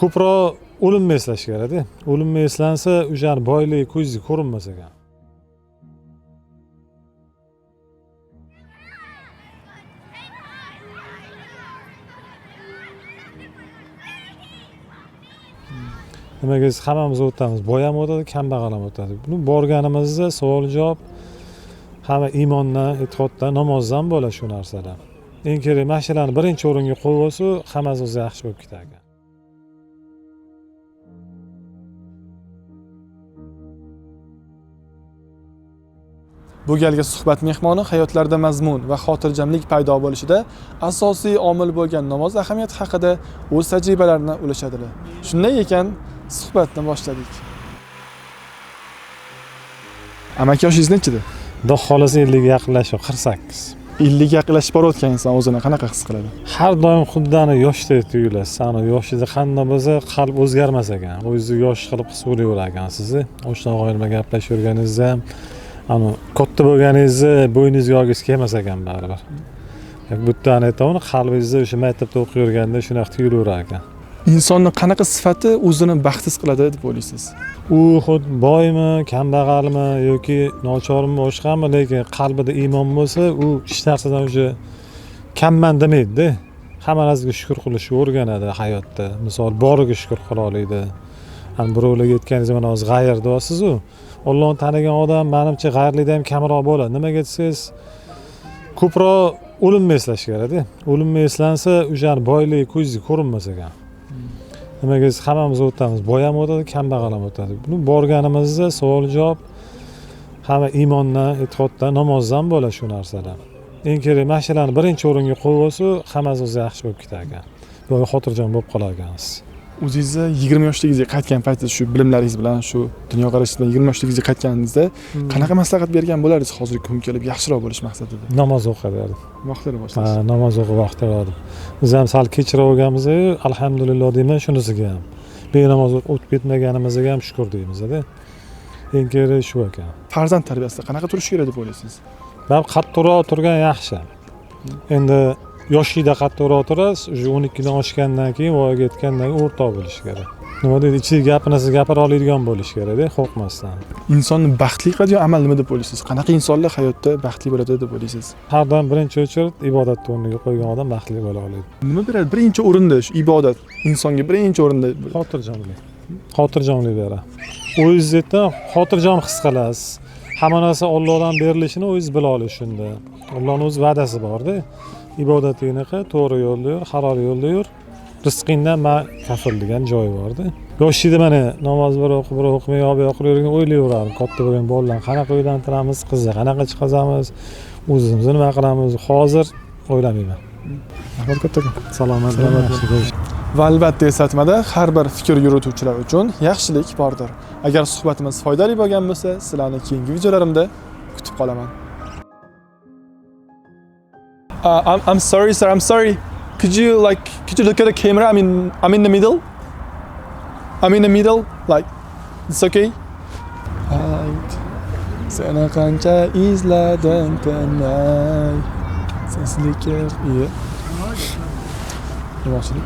ko'proq o'limni eslash kerak-da. O'limni eslansa, o'sha boylik ko'zga ko'rinmas ekan. Nimaga hammamiz o'tamiz, boy ham o'tadi, kambag'al ham o'tadi. Buni borganimizda savol-javob hamma iymondan, e'tiqoddan, namozdan bo'ladi shu narsalar. Eng kerak mashinalarni birinchi o'ringa qo'yib olsa, hammasi o'zi yaxshi bo'lib ketar ekan. Bu galgi suhbat mehmoni hayotlarida mazmun va xotirjamlik paydo bo'lishida asosiy omil bo'lgan namoz ahamiyati haqida o'z tajribalarini ulashadilar. Shunday ekan, suhbatni boshladik. Amaki yoshingiz nechida? Xudo xolasa 50 ga yaqinlashib, 48. 50 ga yaqinlashib borayotgan inson o'zini qanaqa his qiladi? Har doim xuddani yoshdek tuyulasiz. Sani yoshida qanday bo'lsa, qalb o'zgarmas ekan. O'zingizni yosh qilib his qilaverar ekansiz. Oshna og'aylar bilan gaplashib yurganingizda ham katta bo'lganingizda bo'yningizga yo'g'ingiz kelmas ekan baribir. Bu yerdan aytavdim, qalbingizda o'sha maktabda o'qib yurganda shunaqa tuyulaverar ekan. Insonni qanaqa sifati o'zini baxtsiz qiladi deb o'ylaysiz? U xud boymi, kambag'almi yoki nochormi, boshqami, lekin qalbida iymon bo'lsa, u hech narsadan o'sha kamman demaydi-da. Hamma narsaga shukr qilishni o'rganadi hayotda. Misol, boriga shukr qila oladi. Ham birovlarga aytganingiz mana hozir g'ayr deyapsiz-ku. Allohni tanigan odam menimcha g'ayrlikda ham kamroq bo'ladi. Nimaga desangiz, ko'proq o'limni eslash kerak-da. O'limni eslansa, o'sha boylik ko'zga ko'rinmas ekan. Nimaga hammamiz o'tamiz, boy ham o'tadi, kambag'al ham o'tadi. Buni borganimizda savol-javob hamma iymondan, e'tiqoddan, namozdan bo'ladi shu narsalar. Eng kerak mashinalarni birinchi o'ringa qo'yib olsa, hammasi o'zi yaxshi bo'lib ketar ekan. Yo'q, xotirjam bo'lib qolar ekansiz. O'zingizga 20 yoshligingizga qaytgan paytda shu bilimlaringiz bilan, shu dunyoqarashingiz bilan 20 yoshligingizga qaytganingizda qanaqa maslahat bergan bo'lardingiz hozirgi kun kelib yaxshiroq bo'lish maqsadida? Namoz o'qidardim. Vaqtini boshlash. Namoz o'qib vaqtladim. Biz ham sal kechroq o'qiganmiz, alhamdulillah deyman shunisiga ham. Benamoz o'tib ketmaganimizga ham shukr deymiz-da. Eng kerak shu ekan. Farzand tarbiyasida qanaqa turish kerak deb o'ylaysiz? Balki qattiqroq turgan yaxshi. Endi yoshlikda qattiqroq turasiz, 12 dan oshgandan keyin voyaga yetgandan keyin o'rtoq bo'lish kerak. Nima deydi, ichidagi gapini gapira oladigan bo'lish kerak-da, qo'rqmasdan. Insonni baxtli qiladigan amal nima deb o'ylaysiz? Qanaqa insonlar hayotda baxtli bo'ladi deb o'ylaysiz? Har doim birinchi o'rinda ibodatni o'rniga qo'ygan odam baxtli bo'la oladi. Nima beradi? Birinchi o'rinda shu ibodat insonga birinchi o'rinda xotirjamlik. Xotirjamlik beradi. O'zingizda xotirjam his qilasiz. Hamma narsa Allohdan berilishini o'zingiz bila olasiz shunda. Allohning o'z va'dasi bor-da. Ibodatingni qil, to'g'ri yo'lda yur, halol yo'lda yur. Rizqingdan men kafil degan joyi bor-da. Yoshida mana namoz bir o'qimay yo'q yurgan o'ylayverardim. Katta bo'lgan bolalar qanaqa uylantiramiz, qizni qanaqa chiqazamiz, o'zimizni nima qilamiz. Hozir o'ylamayman. Rahmat kattaga. Salomat bo'ling. Va albatta eslatmada har bir fikr yurituvchilar uchun yaxshilik bordir. Agar suhbatimiz foydali bo'lgan bo'lsa, sizlarni keyingi videolarimda kutib qolaman. I'm sorry, sir. I'm sorry. Could you look at the camera? I'm in the middle. I'm in the middle. Like, it's okay. Seni qancha izladim tinmay. Sensizlikka. Demoqchilik.